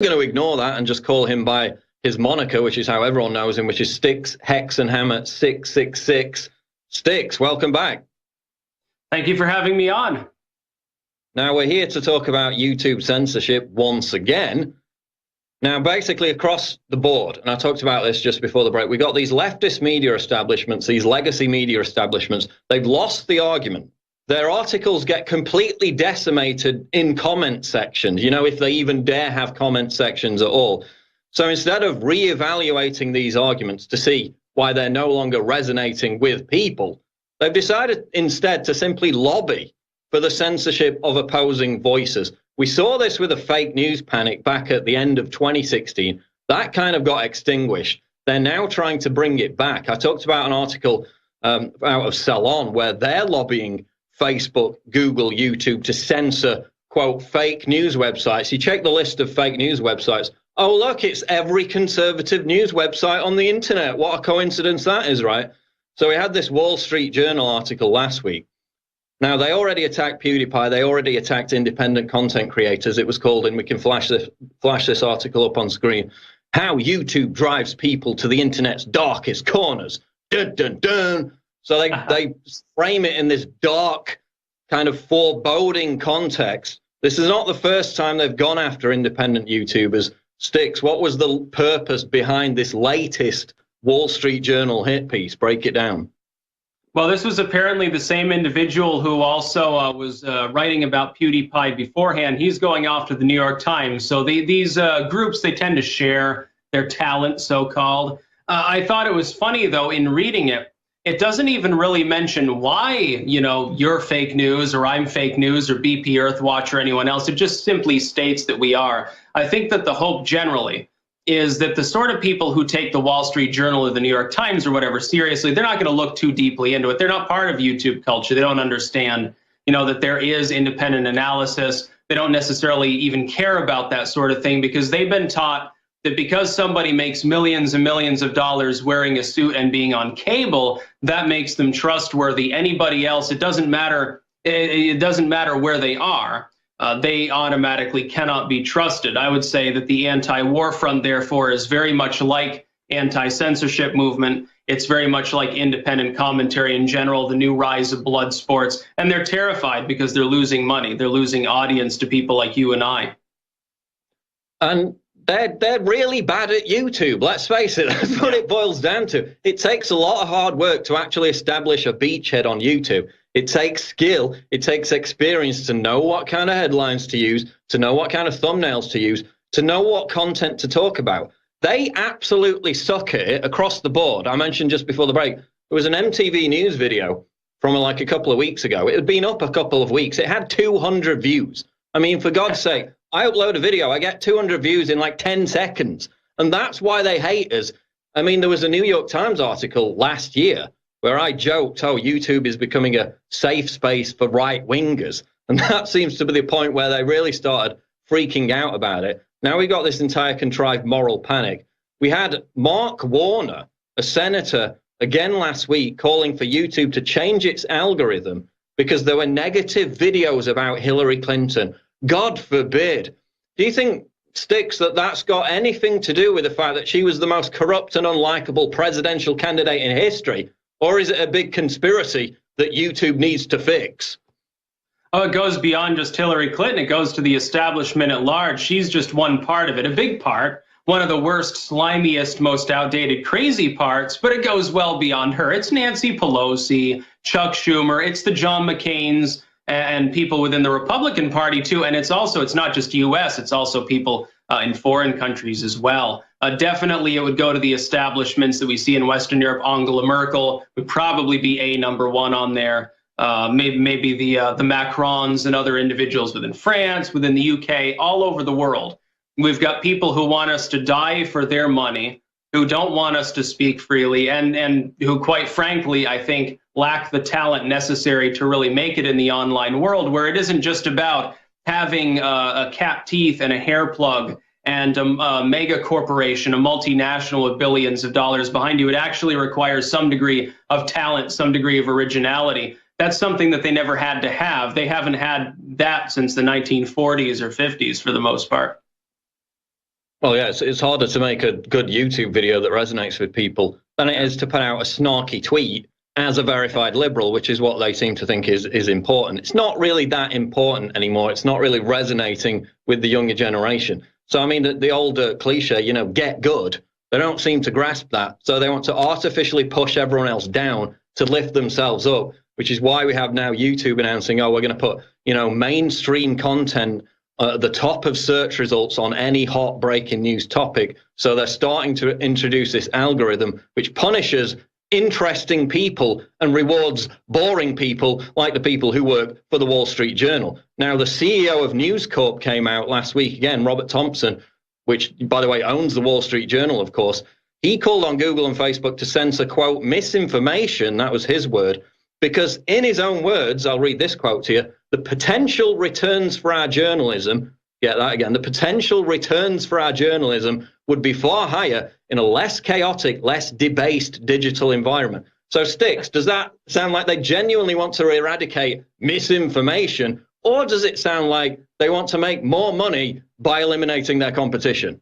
going to ignore that and just call him by his moniker, which is how everyone knows him, which is Sticks, Hex, and Hammer 666. Sticks, welcome back. Thank you for having me on. Now, we're here to talk about YouTube censorship once again. Now, basically across the board, and I talked about this just before the break, we got these leftist media establishments, these legacy media establishments. They've lost the argument. Their articles get completely decimated in comment sections, you know, if they even dare have comment sections at all. So instead of reevaluating these arguments to see why they're no longer resonating with people, they've decided instead to simply lobby for the censorship of opposing voices. We saw this with a fake news panic back at the end of 2016. That kind of got extinguished. They're now trying to bring it back. I talked about an article out of Salon where they're lobbying Facebook, Google, YouTube to censor, quote, fake news websites. You check the list of fake news websites. Oh, look, it's every conservative news website on the internet. What a coincidence that is, right? So we had this Wall Street Journal article last week. Now, they already attacked PewDiePie. They already attacked independent content creators. It was called, and we can flash this article up on screen, How YouTube Drives People to the Internet's Darkest Corners. Dun, dun, dun. So they frame it in this dark, kind of foreboding context. This is not the first time they've gone after independent YouTubers. Sticks, what was the purpose behind this latest Wall Street Journal hit piece? Break it down. Well, this was apparently the same individual who also was writing about PewDiePie beforehand. He's going off to the New York Times. So these groups, they tend to share their talent, so-called. I thought it was funny, though, in reading it, it doesn't even really mention why, you know, you're fake news or I'm fake news or BP Earthwatch or anyone else. It just simply states that we are. I think that the hope generally is that the sort of people who take the Wall Street Journal or the New York Times or whatever seriously, they're not going to look too deeply into it. They're not part of YouTube culture. They don't understand, you know, that there is independent analysis. They don't necessarily even care about that sort of thing because they've been taught that because somebody makes millions and millions of dollars wearing a suit and being on cable, that makes them trustworthy. Anybody else, it doesn't matter. It doesn't matter where they are. They automatically cannot be trusted. I would say that the anti-war front, therefore, is very much like anti-censorship movement. It's very much like independent commentary in general, the new rise of blood sports. And they're terrified because they're losing money. They're losing audience to people like you and I. And they're really bad at YouTube. Let's face it. That's what it boils down to. It takes a lot of hard work to actually establish a beachhead on YouTube. It takes skill, it takes experience to know what kind of headlines to use, to know what kind of thumbnails to use, to know what content to talk about. They absolutely suck at it across the board. I mentioned just before the break, there was an MTV News video from like a couple of weeks ago. It had been up a couple of weeks. It had 200 views. I mean, for God's sake, I upload a video, I get 200 views in like 10 seconds. And that's why they hate us. I mean, there was a New York Times article last year where I joked, oh, YouTube is becoming a safe space for right-wingers. And that seems to be the point where they really started freaking out about it. Now we got this entire contrived moral panic. We had Mark Warner, a senator, again last week, calling for YouTube to change its algorithm because there were negative videos about Hillary Clinton. God forbid. Do you think, Sticks, that that's got anything to do with the fact that she was the most corrupt and unlikable presidential candidate in history? Or is it a big conspiracy that YouTube needs to fix? Oh, it goes beyond just Hillary Clinton. It goes to the establishment at large. She's just one part of it, a big part, one of the worst, slimiest, most outdated, crazy parts, but it goes well beyond her. It's Nancy Pelosi, Chuck Schumer, it's the John McCains, and people within the Republican Party, too. And it's also, it's not just U.S., it's also people in foreign countries as well. Definitely it would go to the establishments that we see in Western Europe. Angela Merkel would probably be a number one on there. Maybe the Macrons and other individuals within France, within the UK, all over the world. We've got people who want us to die for their money, who don't want us to speak freely, and who, quite frankly, I think, lack the talent necessary to really make it in the online world, where it isn't just about having a cat teeth and a hair plug and a mega corporation, a multinational with billions of dollars behind you. It actually requires some degree of talent, some degree of originality. That's something that they never had to have. They haven't had that since the 1940s or 50s for the most part. Well, yeah, it's harder to make a good YouTube video that resonates with people than it is to put out a snarky tweet as a verified liberal, which is what they seem to think is important. It's not really that important anymore. It's not really resonating with the younger generation. So, I mean, the old cliche, you know, get good, they don't seem to grasp that. So they want to artificially push everyone else down to lift themselves up, which is why we have now YouTube announcing, oh, we're going to put, you know, mainstream content at the top of search results on any hot breaking news topic. So they're starting to introduce this algorithm which punishes interesting people and rewards boring people like the people who work for the Wall Street Journal. Now, the CEO of News Corp came out last week, again, Robert Thompson, which, by the way, owns the Wall Street Journal, of course. He called on Google and Facebook to censor, quote, misinformation, that was his word, because in his own words, I'll read this quote to you, the potential returns for our journalism, get that again, the potential returns for our journalism would be far higher in a less chaotic, less debased digital environment. So, Sticks, does that sound like they genuinely want to eradicate misinformation, or does it sound like they want to make more money by eliminating their competition?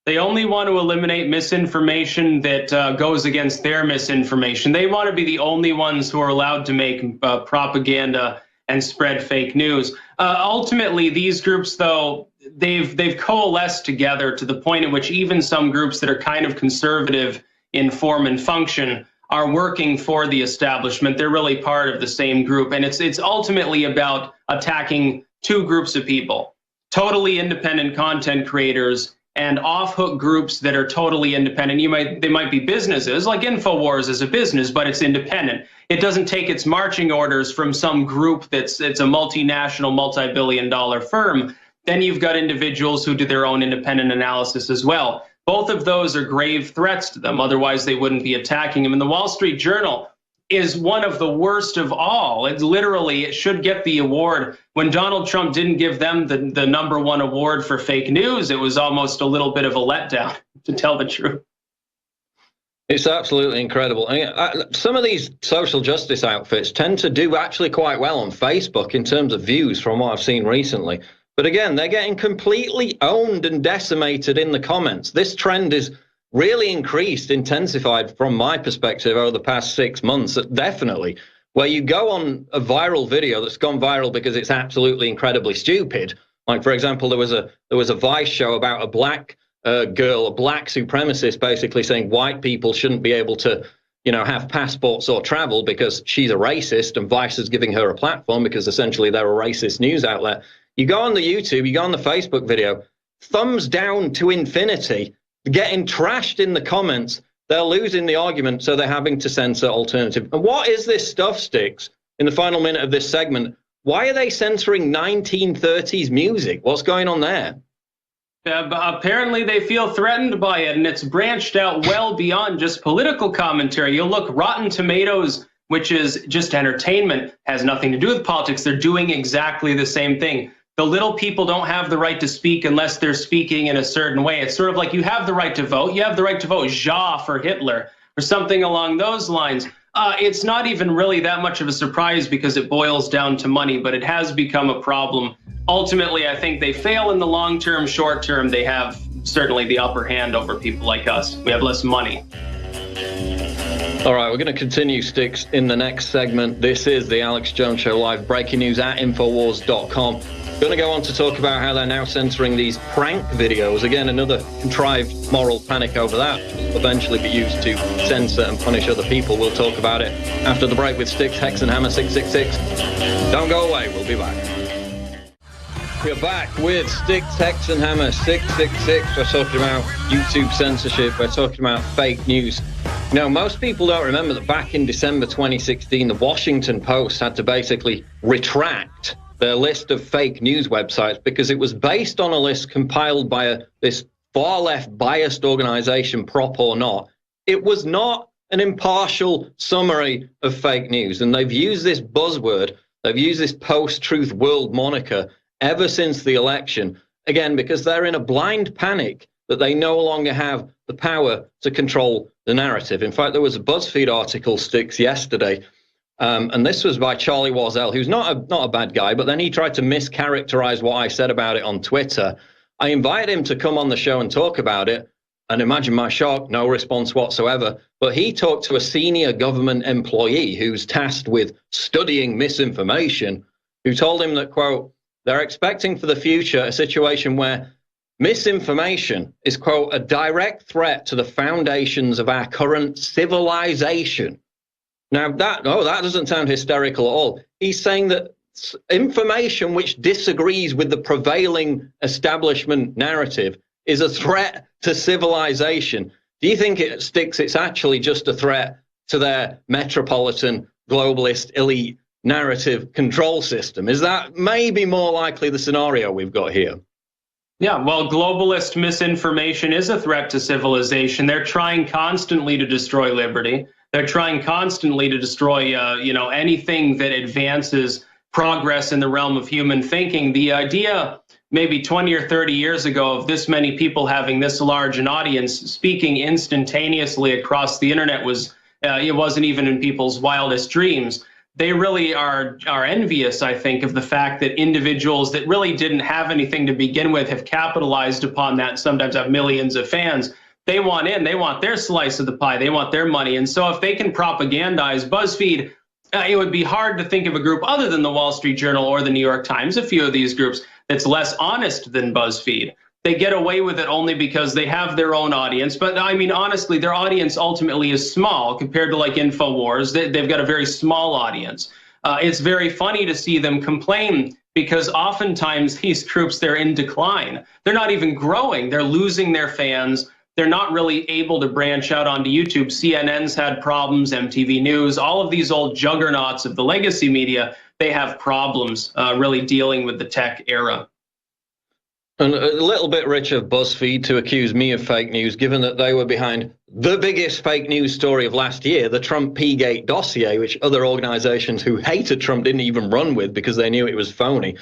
They only want to eliminate misinformation that goes against their misinformation. They want to be the only ones who are allowed to make propaganda and spread fake news. Ultimately, these groups, though, they've coalesced together to the point at which even some groups that are kind of conservative in form and function are working for the establishment. They're really part of the same group, and it's ultimately about attacking two groups of people: totally independent content creators and off-hook groups that are totally independent. They might be businesses, like InfoWars is a business, but it's independent. It doesn't take its marching orders from some group it's a multinational, multi-billion-dollar firm. Then you've got individuals who do their own independent analysis as well. Both of those are grave threats to them. Otherwise, they wouldn't be attacking them. And the Wall Street Journal is one of the worst of all. It should get the award. When Donald Trump didn't give them the #1 award for fake news, it was almost a little bit of a letdown, to tell the truth. It's absolutely incredible. I mean, some of these social justice outfits tend to do actually quite well on Facebook in terms of views from what I've seen recently. But again, they're getting completely owned and decimated in the comments. This trend is really intensified from my perspective over the past 6 months, definitely, where you go on a viral video that's gone viral because it's absolutely incredibly stupid. Like, for example, there was a Vice show about a black girl, a black supremacist, basically saying white people shouldn't be able to, you know, have passports or travel because she's a racist, and Vice is giving her a platform because essentially they're a racist news outlet. You go on the YouTube, you go on the Facebook video, thumbs down to infinity, getting trashed in the comments. They're losing the argument, so they're having to censor alternative. And what is this stuff, Sticks? In the final minute of this segment, why are they censoring 1930s music? What's going on there? Apparently they feel threatened by it, and it's branched out well beyond just political commentary. You'll look, Rotten Tomatoes, which is just entertainment, has nothing to do with politics. They're doing exactly the same thing. The little people don't have the right to speak unless they're speaking in a certain way. It's sort of like you have the right to vote. You have the right to vote Ja for Hitler or something along those lines. It's not even really that much of a surprise because it boils down to money, but it has become a problem. Ultimately, I think they fail in the long term. Short term, they have certainly the upper hand over people like us. We have less money. All right, we're going to continue, Sticks, in the next segment. This is the Alex Jones Show Live, breaking news at Infowars.com. Going to go on to talk about how they're now censoring these prank videos. Again, another contrived moral panic over that will eventually be used to censor and punish other people. We'll talk about it after the break with Sticks, Hex and Hammer 666. Don't go away. We'll be back. We're back with Sticks, Hex and Hammer 666. We're talking about YouTube censorship. We're talking about fake news. You know, most people don't remember that back in December 2016, the Washington Post had to basically retract their list of fake news websites because it was based on a list compiled by this far-left biased organization, Prop or Not. It was not an impartial summary of fake news. And they've used this buzzword, they've used this post-truth world moniker ever since the election, again, because they're in a blind panic that they no longer have the power to control the narrative. In fact, there was a BuzzFeed article, Sticks, yesterday, and this was by Charlie Warzel, who's not a bad guy, but then he tried to mischaracterize what I said about it on Twitter. I invited him to come on the show and talk about it. And imagine my shock, no response whatsoever. But he talked to a senior government employee who's tasked with studying misinformation, who told him that, quote, they're expecting for the future a situation where misinformation is, quote, a direct threat to the foundations of our current civilization. Now, that doesn't sound hysterical at all. He's saying that information which disagrees with the prevailing establishment narrative is a threat to civilization. Do you think it's actually just a threat to their metropolitan, globalist, elite narrative control system? Is that maybe more likely the scenario we've got here? Yeah, well, globalist misinformation is a threat to civilization. They're trying constantly to destroy liberty. They're trying constantly to destroy, anything that advances progress in the realm of human thinking. The idea maybe 20 or 30 years ago of this many people having this large an audience speaking instantaneously across the internet was it wasn't even in people's wildest dreams. They really are envious, I think, of the fact that individuals that really didn't have anything to begin with have capitalized upon that and sometimes have millions of fans. They want in, they want their slice of the pie, they want their money. And so if they can propagandize BuzzFeed, it would be hard to think of a group other than the Wall Street Journal or the New York Times, a few of these groups, that's less honest than BuzzFeed. They get away with it only because they have their own audience. But I mean, honestly, their audience ultimately is small compared to like InfoWars. They've got a very small audience. It's very funny to see them complain because oftentimes these groups, they're in decline. They're not even growing. They're losing their fans. They're not really able to branch out onto YouTube. CNN's had problems, MTV News, all of these old juggernauts of the legacy media, they have problems really dealing with the tech era. And a little bit rich of BuzzFeed to accuse me of fake news, given that they were behind the biggest fake news story of last year, the Trump P-Gate dossier, which other organizations who hated Trump didn't even run with because they knew it was phony.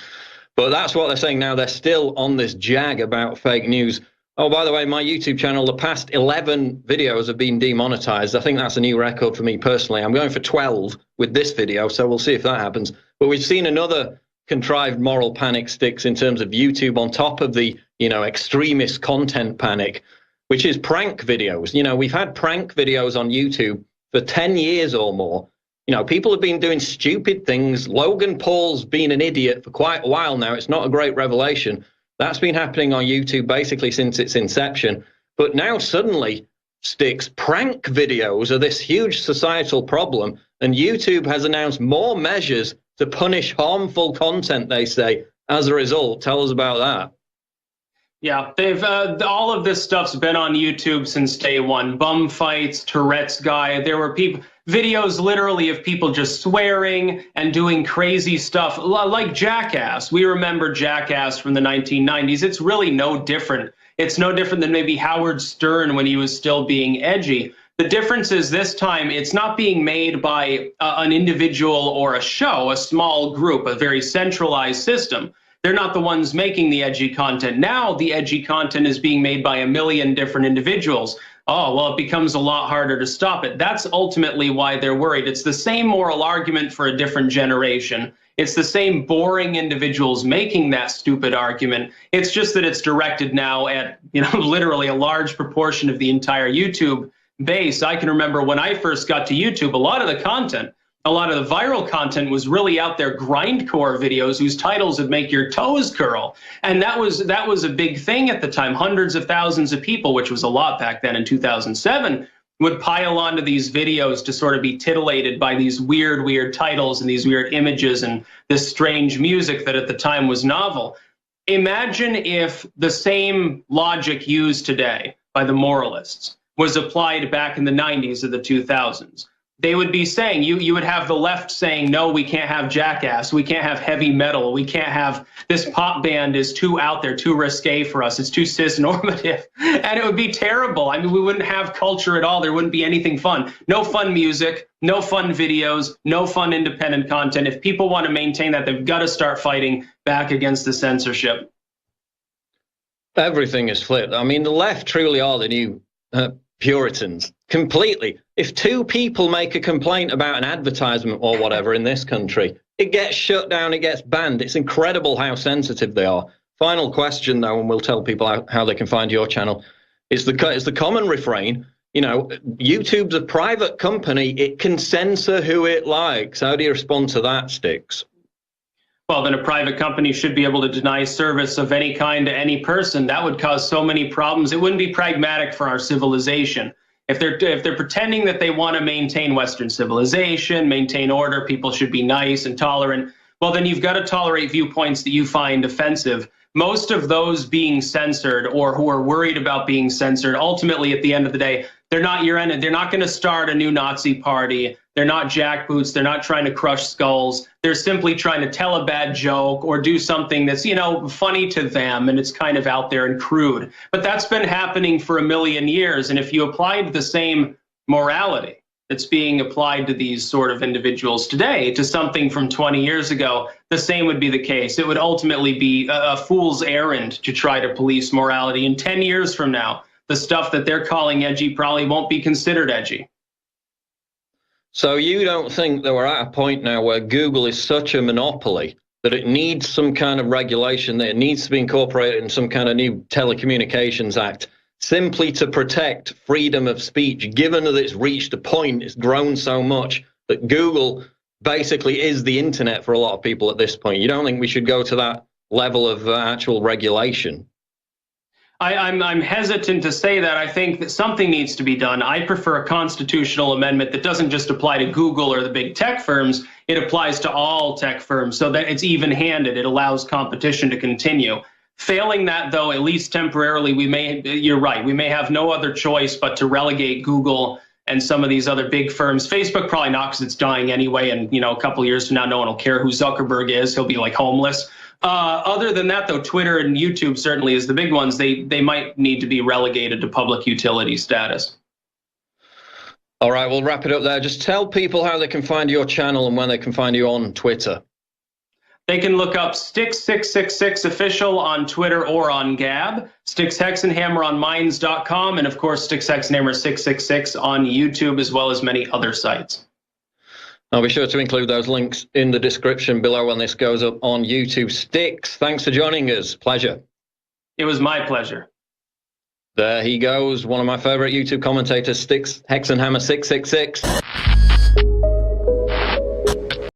But that's what they're saying now. They're still on this jag about fake news. Oh, by the way, my YouTube channel, the past 11 videos have been demonetized. I think that's a new record for me personally. I'm going for 12 with this video, so we'll see if that happens. But we've seen another contrived moral panic sticks in terms of YouTube on top of the, extremist content panic, which is prank videos. We've had prank videos on YouTube for 10 years or more. People have been doing stupid things. Logan Paul's been an idiot for quite a while now. It's not a great revelation. That's been happening on YouTube basically since its inception. But now suddenly, sticks, prank videos are this huge societal problem, and YouTube has announced more measures to punish harmful content, they say, as a result. Tell us about that. Yeah, they've all of this stuff's been on YouTube since day one. Bum fights, Tourette's guy. There were videos literally of people just swearing and doing crazy stuff like Jackass. We remember Jackass from the 1990s. It's really no different. It's no different than maybe Howard Stern when he was still being edgy. The difference is this time it's not being made by an individual or a show, a small group, a very centralized system. They're not the ones making the edgy content. Now the edgy content is being made by a million different individuals. Oh, well, it becomes a lot harder to stop it. That's ultimately why they're worried. It's the same moral argument for a different generation. It's the same boring individuals making that stupid argument. It's just that it's directed now at, literally a large proportion of the entire YouTube base. I can remember when I first got to YouTube, a lot of the viral content was really out there grindcore videos whose titles would make your toes curl. And that was a big thing at the time. Hundreds of thousands of people, which was a lot back then in 2007, would pile onto these videos to sort of be titillated by these weird titles and these weird images and this strange music that at the time was novel. Imagine if the same logic used today by the moralists was applied back in the 90s or the 2000s. They would be saying, you would have the left saying, no, we can't have Jackass, we can't have heavy metal, we can't have, this pop band is too out there, too risque for us, it's too cisnormative, and it would be terrible. I mean, we wouldn't have culture at all, there wouldn't be anything fun. No fun music, no fun videos, no fun independent content. If people want to maintain that, they've got to start fighting back against the censorship. Everything is flipped. I mean, the left truly are the new Puritans, completely. If two people make a complaint about an advertisement or whatever in this country, it gets shut down, it gets banned. It's incredible how sensitive they are. final question, though, and we'll tell people how they can find your channel, is the common refrain. You know, YouTube's a private company. It can censor who it likes. How do you respond to that, Sticks? Well, then a private company should be able to deny service of any kind to any person. That would cause so many problems. It wouldn't be pragmatic for our civilization. If they're pretending that they want to maintain Western civilization, maintain order, people should be nice and tolerant, well, then you've got to tolerate viewpoints that you find offensive. Most of those being censored or who are worried about being censored, ultimately, at the end of the day, they're not your enemy. They're not going to start a new Nazi party. They're not jackboots. They're not trying to crush skulls. They're simply trying to tell a bad joke or do something that's, funny to them, and it's kind of out there and crude. But that's been happening for a million years. And if you applied the same morality that's being applied to these sort of individuals today to something from 20 years ago, the same would be the case. It would ultimately be a fool's errand to try to police morality. In 10 years from now, the stuff that they're calling edgy probably won't be considered edgy. So you don't think that we're at a point now where Google is such a monopoly that it needs some kind of regulation, that it needs to be incorporated in some kind of new Telecommunications Act, simply to protect freedom of speech, given that it's reached a point, it's grown so much, that Google basically is the internet for a lot of people at this point? You don't think we should go to that level of actual regulation? I'm hesitant to say that. I think that something needs to be done. I prefer a constitutional amendment that doesn't just apply to Google or the big tech firms. It applies to all tech firms so that it's even-handed. It allows competition to continue. Failing that, though, at least temporarily, you're right, we may have no other choice but to relegate Google and some of these other big firms. Facebook probably not, because it's dying anyway, and a couple of years from now, no one will care who Zuckerberg is. He'll be like homeless. Other than that, though, Twitter and YouTube certainly is the big ones. They might need to be relegated to public utility status. All right, we'll wrap it up there. Just tell people how they can find your channel and when they can find you on Twitter. They can look up Sticks666 Official on Twitter or on Gab, Sticks Hexenhammer on Minds.com, and of course Sticks Hexenhammer 666 on YouTube, as well as many other sites. I'll be sure to include those links in the description below when this goes up on YouTube. Sticks, thanks for joining us. Pleasure. It was my pleasure. There he goes, one of my favorite YouTube commentators, Sticks Hexenhammer 666.